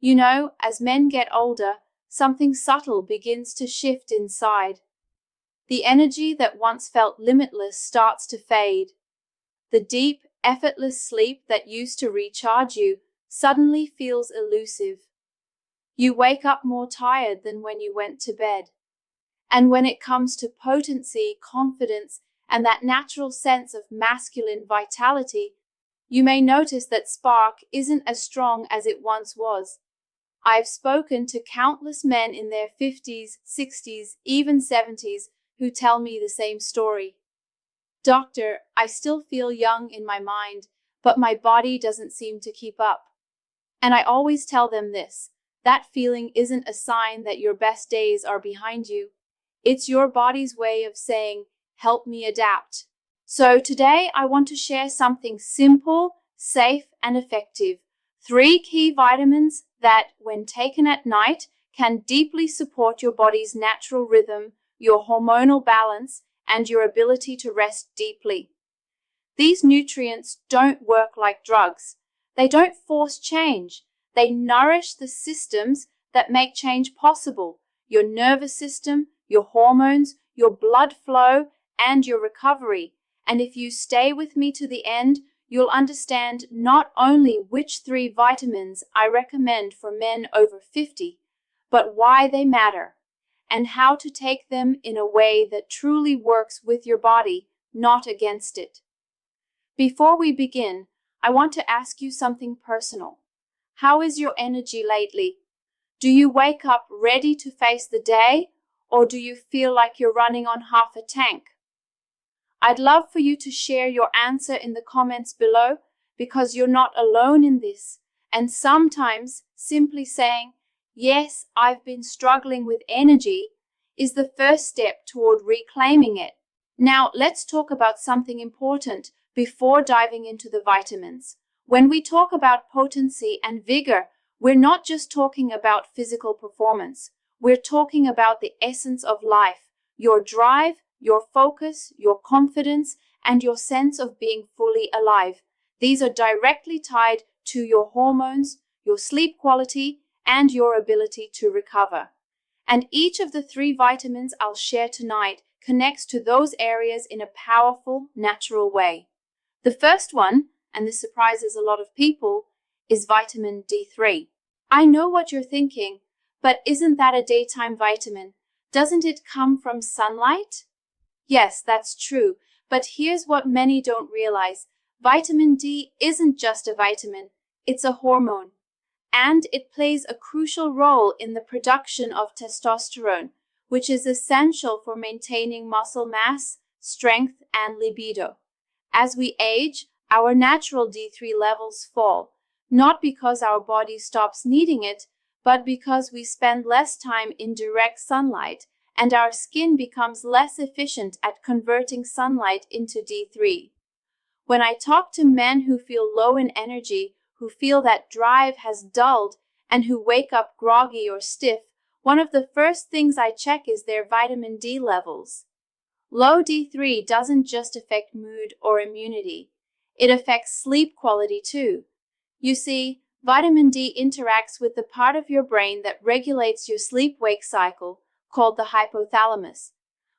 You know, as men get older, something subtle begins to shift inside. The energy that once felt limitless starts to fade. The deep, effortless sleep that used to recharge you suddenly feels elusive. You wake up more tired than when you went to bed. And when it comes to potency, confidence, and that natural sense of masculine vitality, you may notice that spark isn't as strong as it once was. I've spoken to countless men in their 50s, 60s, even 70s who tell me the same story. Doctor, I still feel young in my mind, but my body doesn't seem to keep up. And I always tell them this: that feeling isn't a sign that your best days are behind you. It's your body's way of saying, help me adapt. So today I want to share something simple, safe, and effective. 3 key vitamins that, when taken at night, can deeply support your body's natural rhythm, your hormonal balance, and your ability to rest deeply. These nutrients don't work like drugs. They don't force change. They nourish the systems that make change possible: your nervous system, your hormones, your blood flow, and your recovery. And if you stay with me to the end, you'll understand not only which 3 vitamins I recommend for men over 50, but why they matter, and how to take them in a way that truly works with your body, not against it. Before we begin, I want to ask you something personal. How is your energy lately? Do you wake up ready to face the day, or do you feel like you're running on half a tank? I'd love for you to share your answer in the comments below, because you're not alone in this. And sometimes simply saying, yes, I've been struggling with energy, is the first step toward reclaiming it. Now, let's talk about something important before diving into the vitamins. When we talk about potency and vigor, we're not just talking about physical performance. We're talking about the essence of life: your drive, your focus, your confidence, and your sense of being fully alive. These are directly tied to your hormones, your sleep quality, and your ability to recover. And each of the 3 vitamins I'll share tonight connects to those areas in a powerful, natural way. The first one, and this surprises a lot of people, is vitamin D3. I know what you're thinking, but isn't that a daytime vitamin? Doesn't it come from sunlight? Yes, that's true, but here's what many don't realize. Vitamin D isn't just a vitamin, it's a hormone. And it plays a crucial role in the production of testosterone, which is essential for maintaining muscle mass, strength, and libido. As we age, our natural D3 levels fall, not because our body stops needing it, but because we spend less time in direct sunlight, and our skin becomes less efficient at converting sunlight into D3. When I talk to men who feel low in energy, who feel that drive has dulled, and who wake up groggy or stiff, one of the first things I check is their vitamin D levels. Low D3 doesn't just affect mood or immunity. It affects sleep quality too. You see, vitamin D interacts with the part of your brain that regulates your sleep-wake cycle, called the hypothalamus.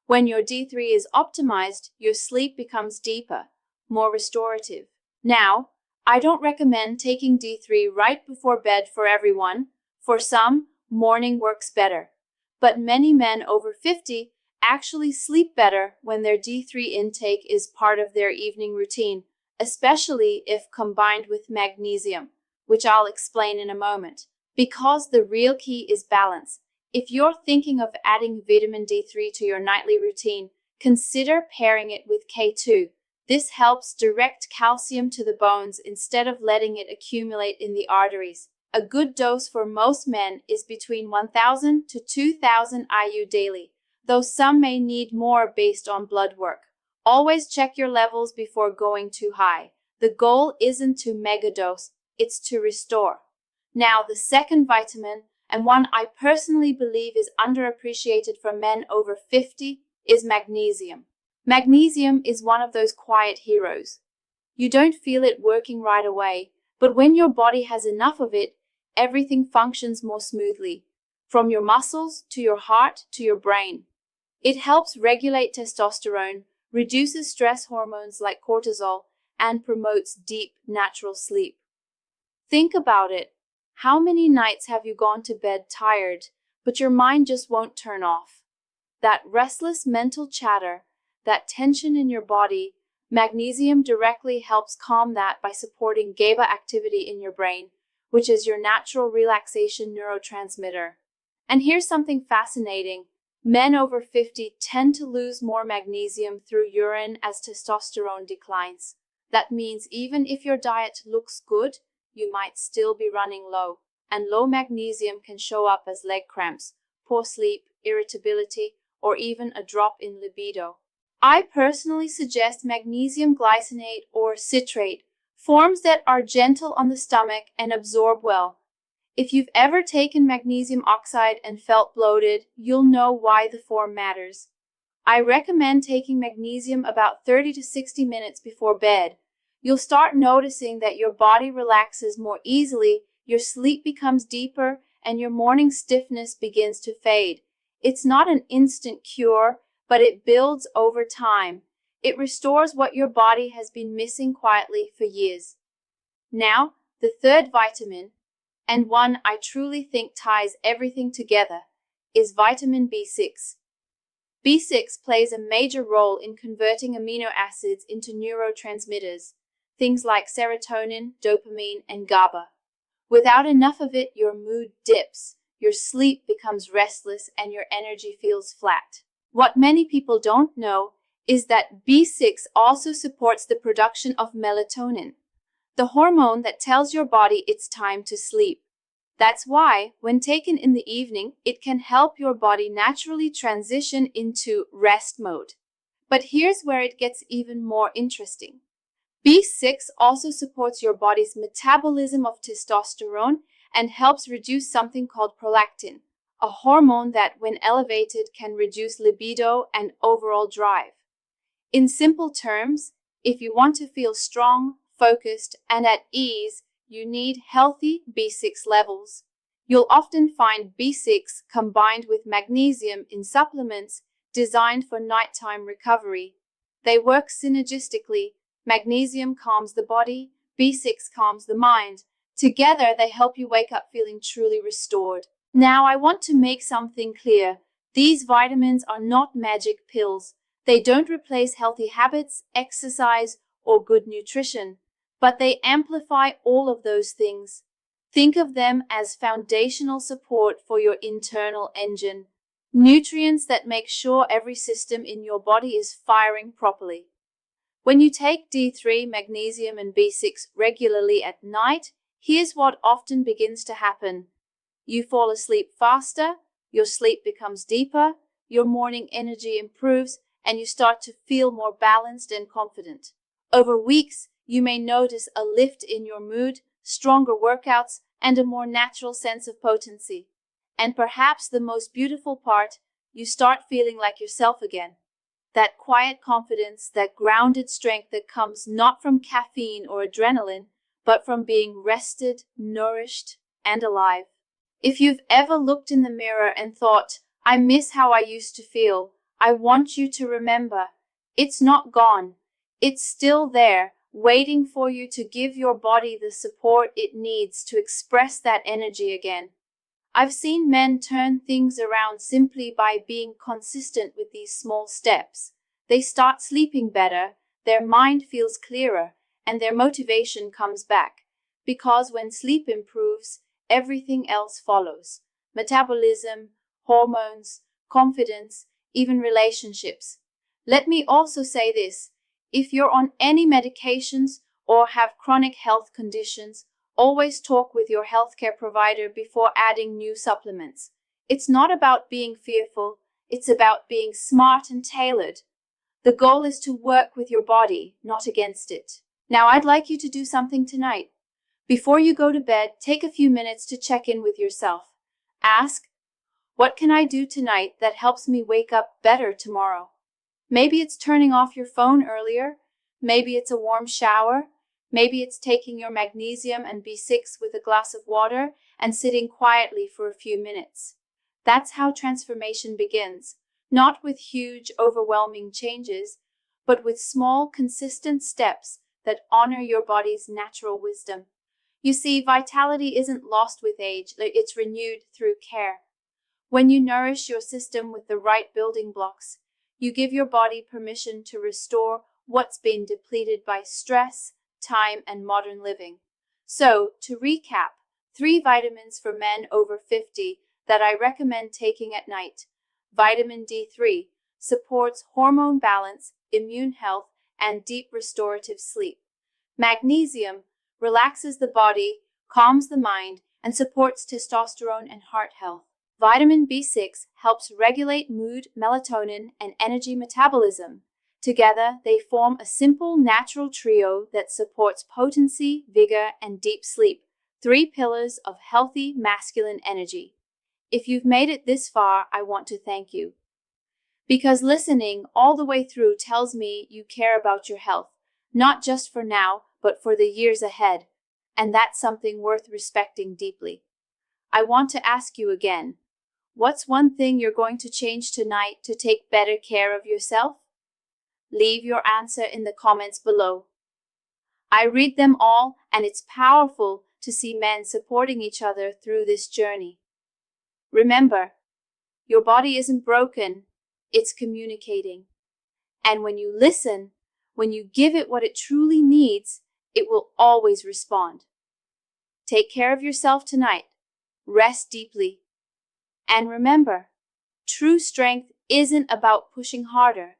When your D3 is optimized, your sleep becomes deeper, more restorative. Now, I don't recommend taking D3 right before bed for everyone. For some, morning works better. But many men over 50 actually sleep better when their D3 intake is part of their evening routine, especially if combined with magnesium, which I'll explain in a moment. Because the real key is balance. If you're thinking of adding vitamin D3 to your nightly routine, consider pairing it with K2. This helps direct calcium to the bones instead of letting it accumulate in the arteries. A good dose for most men is between 1,000 to 2,000 IU daily, though some may need more based on blood work. Always check your levels before going too high. The goal isn't to megadose, it's to restore. Now, the second vitamin, and one I personally believe is underappreciated for men over 50, is magnesium. Magnesium is one of those quiet heroes. You don't feel it working right away, but when your body has enough of it, everything functions more smoothly, from your muscles to your heart to your brain. It helps regulate testosterone, reduces stress hormones like cortisol, and promotes deep, natural sleep. Think about it. How many nights have you gone to bed tired, but your mind just won't turn off? That restless mental chatter, that tension in your body, magnesium directly helps calm that by supporting GABA activity in your brain, which is your natural relaxation neurotransmitter. And here's something fascinating. Men over 50 tend to lose more magnesium through urine as testosterone declines. That means even if your diet looks good, you might still be running low. And low magnesium can show up as leg cramps, poor sleep, irritability, or even a drop in libido. I personally suggest magnesium glycinate or citrate, forms that are gentle on the stomach and absorb well. If you've ever taken magnesium oxide and felt bloated, you'll know why the form matters. I recommend taking magnesium about 30 to 60 minutes before bed. You'll start noticing that your body relaxes more easily, your sleep becomes deeper, and your morning stiffness begins to fade. It's not an instant cure, but it builds over time. It restores what your body has been missing quietly for years. Now, the third vitamin, and one I truly think ties everything together, is vitamin B6. B6 plays a major role in converting amino acids into neurotransmitters, things like serotonin, dopamine, and GABA. Without enough of it, your mood dips, your sleep becomes restless, and your energy feels flat. What many people don't know is that B6 also supports the production of melatonin, the hormone that tells your body it's time to sleep. That's why, when taken in the evening, it can help your body naturally transition into rest mode. But here's where it gets even more interesting. B6 also supports your body's metabolism of testosterone and helps reduce something called prolactin, a hormone that, when elevated, can reduce libido and overall drive. In simple terms, if you want to feel strong, focused, and at ease, you need healthy B6 levels. You'll often find B6 combined with magnesium in supplements designed for nighttime recovery. They work synergistically. Magnesium calms the body, B6 calms the mind. Together, they help you wake up feeling truly restored. Now, I want to make something clear. These vitamins are not magic pills. They don't replace healthy habits, exercise, or good nutrition, but they amplify all of those things. Think of them as foundational support for your internal engine, nutrients that make sure every system in your body is firing properly. When you take D3, magnesium, and B6 regularly at night, here's what often begins to happen. You fall asleep faster, your sleep becomes deeper, your morning energy improves, and you start to feel more balanced and confident. Over weeks, you may notice a lift in your mood, stronger workouts, and a more natural sense of potency. And perhaps the most beautiful part, you start feeling like yourself again. That quiet confidence, that grounded strength that comes not from caffeine or adrenaline, but from being rested, nourished, and alive. If you've ever looked in the mirror and thought, I miss how I used to feel, I want you to remember, it's not gone. It's still there, waiting for you to give your body the support it needs to express that energy again. I've seen men turn things around simply by being consistent with these small steps. They start sleeping better, their mind feels clearer, and their motivation comes back. Because when sleep improves, everything else follows. Metabolism, hormones, confidence, even relationships. Let me also say this. If you're on any medications or have chronic health conditions, always talk with your healthcare provider before adding new supplements. It's not about being fearful, it's about being smart and tailored. The goal is to work with your body, not against it. Now, I'd like you to do something tonight. Before you go to bed, take a few minutes to check in with yourself. Ask, what can I do tonight that helps me wake up better tomorrow? Maybe it's turning off your phone earlier. Maybe it's a warm shower. Maybe it's taking your magnesium and B6 with a glass of water and sitting quietly for a few minutes. That's how transformation begins, not with huge, overwhelming changes, but with small, consistent steps that honor your body's natural wisdom. You see, vitality isn't lost with age, it's renewed through care. When you nourish your system with the right building blocks, you give your body permission to restore what's been depleted by stress, time, and modern living. So, to recap, 3 vitamins for men over 50 that I recommend taking at night. Vitamin D3 supports hormone balance, immune health, and deep restorative sleep. Magnesium relaxes the body, calms the mind, and supports testosterone and heart health. Vitamin B6 helps regulate mood, melatonin, and energy metabolism. Together, they form a simple, natural trio that supports potency, vigor, and deep sleep, 3 pillars of healthy masculine energy. If you've made it this far, I want to thank you. Because listening all the way through tells me you care about your health, not just for now, but for the years ahead. And that's something worth respecting deeply. I want to ask you again, what's one thing you're going to change tonight to take better care of yourself? Leave your answer in the comments below. I read them all, and it's powerful to see men supporting each other through this journey. Remember, your body isn't broken, it's communicating. And when you listen, when you give it what it truly needs, it will always respond. Take care of yourself tonight. Rest deeply. And remember, true strength isn't about pushing harder.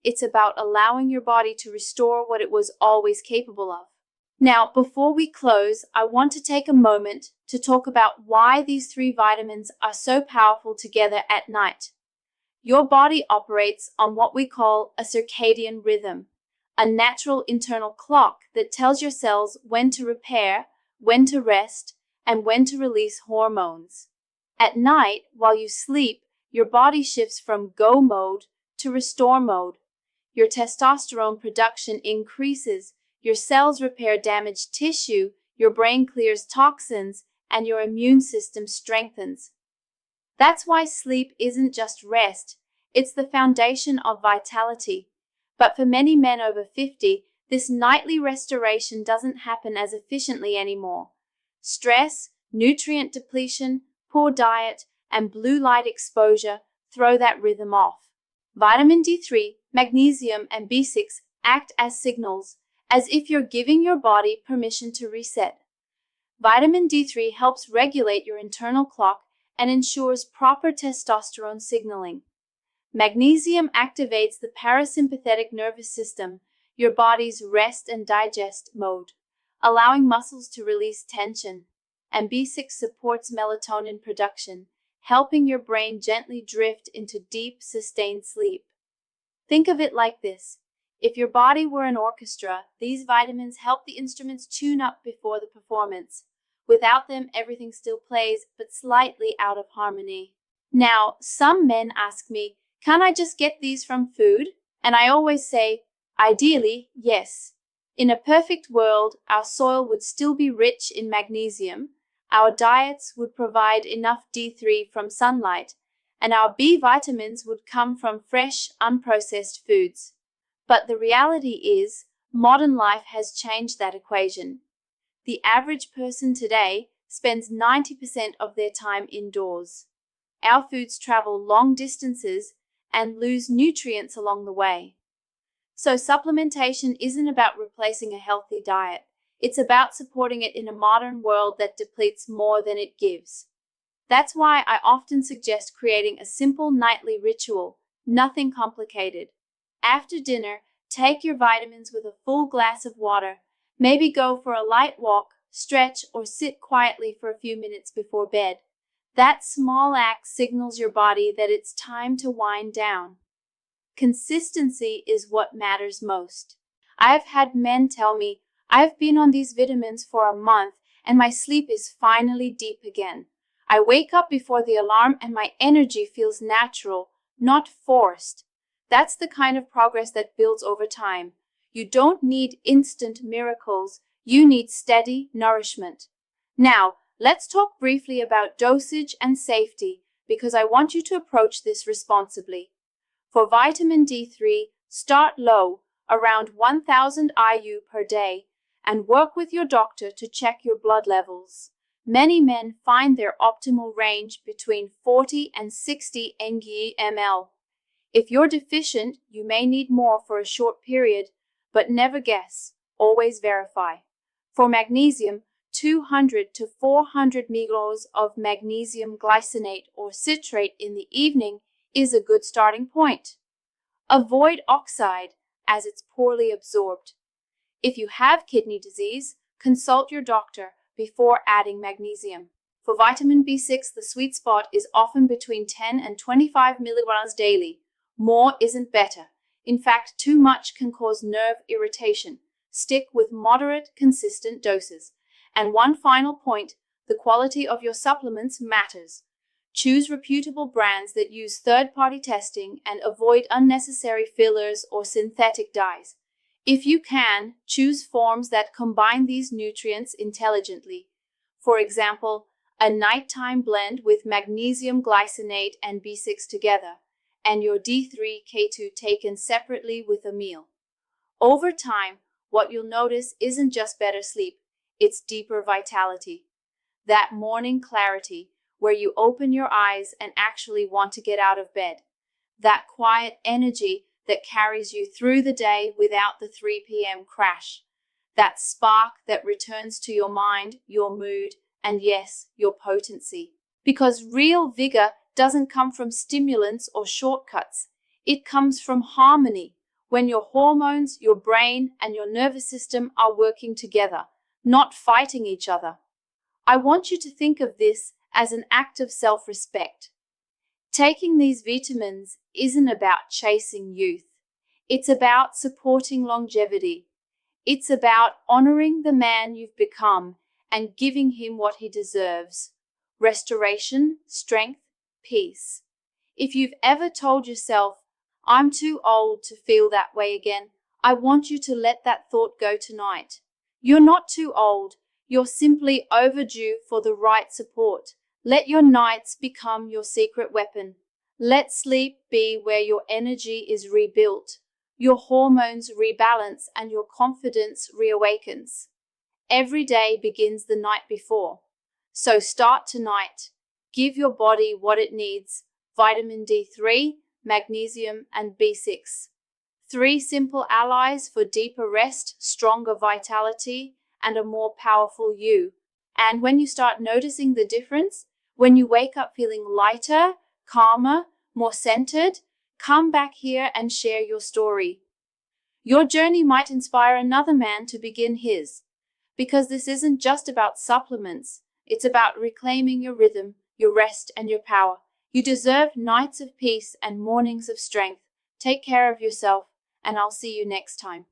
It's about allowing your body to restore what it was always capable of. Now, before we close, I want to take a moment to talk about why these 3 vitamins are so powerful together at night. Your body operates on what we call a circadian rhythm, a natural internal clock that tells your cells when to repair, when to rest, and when to release hormones. At night, while you sleep, your body shifts from go mode to restore mode. Your testosterone production increases, your cells repair damaged tissue, your brain clears toxins, and your immune system strengthens. That's why sleep isn't just rest, it's the foundation of vitality. But for many men over 50, this nightly restoration doesn't happen as efficiently anymore. Stress, nutrient depletion, poor diet, and blue light exposure throw that rhythm off. Vitamin D3, magnesium, and B6 act as signals, as if you're giving your body permission to reset. Vitamin D3 helps regulate your internal clock and ensures proper testosterone signaling. Magnesium activates the parasympathetic nervous system, your body's rest and digest mode, allowing muscles to release tension. And B6 supports melatonin production, helping your brain gently drift into deep, sustained sleep. Think of it like this. If your body were an orchestra, these vitamins help the instruments tune up before the performance. Without them, everything still plays, but slightly out of harmony. Now, some men ask me, can I just get these from food? And I always say, ideally, yes. In a perfect world, our soil would still be rich in magnesium, our diets would provide enough D3 from sunlight, and our B vitamins would come from fresh, unprocessed foods. But the reality is, modern life has changed that equation. The average person today spends 90% of their time indoors. Our foods travel long distances and lose nutrients along the way. So supplementation isn't about replacing a healthy diet. It's about supporting it in a modern world that depletes more than it gives. That's why I often suggest creating a simple nightly ritual, nothing complicated. After dinner, take your vitamins with a full glass of water. Maybe go for a light walk, stretch, or sit quietly for a few minutes before bed. That small act signals your body that it's time to wind down. Consistency is what matters most. I've had men tell me, I've been on these vitamins for a month and my sleep is finally deep again. I wake up before the alarm and my energy feels natural, not forced. That's the kind of progress that builds over time. You don't need instant miracles. You need steady nourishment. Now, let's talk briefly about dosage and safety, because I want you to approach this responsibly. For vitamin D3, start low, around 1000 IU per day, and work with your doctor to check your blood levels. Many men find their optimal range between 40 and 60 ng/ml. If you're deficient, you may need more for a short period, but never guess, always verify. For magnesium, 200 to 400 mg of magnesium glycinate or citrate in the evening is a good starting point. Avoid oxide, as it's poorly absorbed. If you have kidney disease, consult your doctor before adding magnesium. For vitamin B6, the sweet spot is often between 10 and 25 mg daily. More isn't better. In fact, too much can cause nerve irritation. Stick with moderate, consistent doses. And one final point, the quality of your supplements matters. Choose reputable brands that use third-party testing and avoid unnecessary fillers or synthetic dyes. If you can, choose forms that combine these nutrients intelligently. For example, a nighttime blend with magnesium glycinate and B6 together, and your D3K2 taken separately with a meal. Over time, what you'll notice isn't just better sleep, it's deeper vitality. That morning clarity, where you open your eyes and actually want to get out of bed. That quiet energy that carries you through the day without the 3 p.m. crash. That spark that returns to your mind, your mood, and yes, your potency. Because real vigor doesn't come from stimulants or shortcuts. It comes from harmony, when your hormones, your brain, and your nervous system are working together, not fighting each other. I want you to think of this as an act of self-respect. Taking these vitamins isn't about chasing youth. It's about supporting longevity. It's about honoring the man you've become and giving him what he deserves. Restoration, strength, peace. If you've ever told yourself, I'm too old to feel that way again, I want you to let that thought go tonight. You're not too old. You're simply overdue for the right support. Let your nights become your secret weapon. Let sleep be where your energy is rebuilt, your hormones rebalance, and your confidence reawakens. Every day begins the night before. So start tonight. Give your body what it needs: vitamin D3, magnesium, and B6. 3 simple allies for deeper rest, stronger vitality, and a more powerful you. And when you start noticing the difference, when you wake up feeling lighter, calmer, more centered, come back here and share your story. Your journey might inspire another man to begin his. Because this isn't just about supplements, it's about reclaiming your rhythm, your rest, and your power. You deserve nights of peace and mornings of strength. Take care of yourself, and I'll see you next time.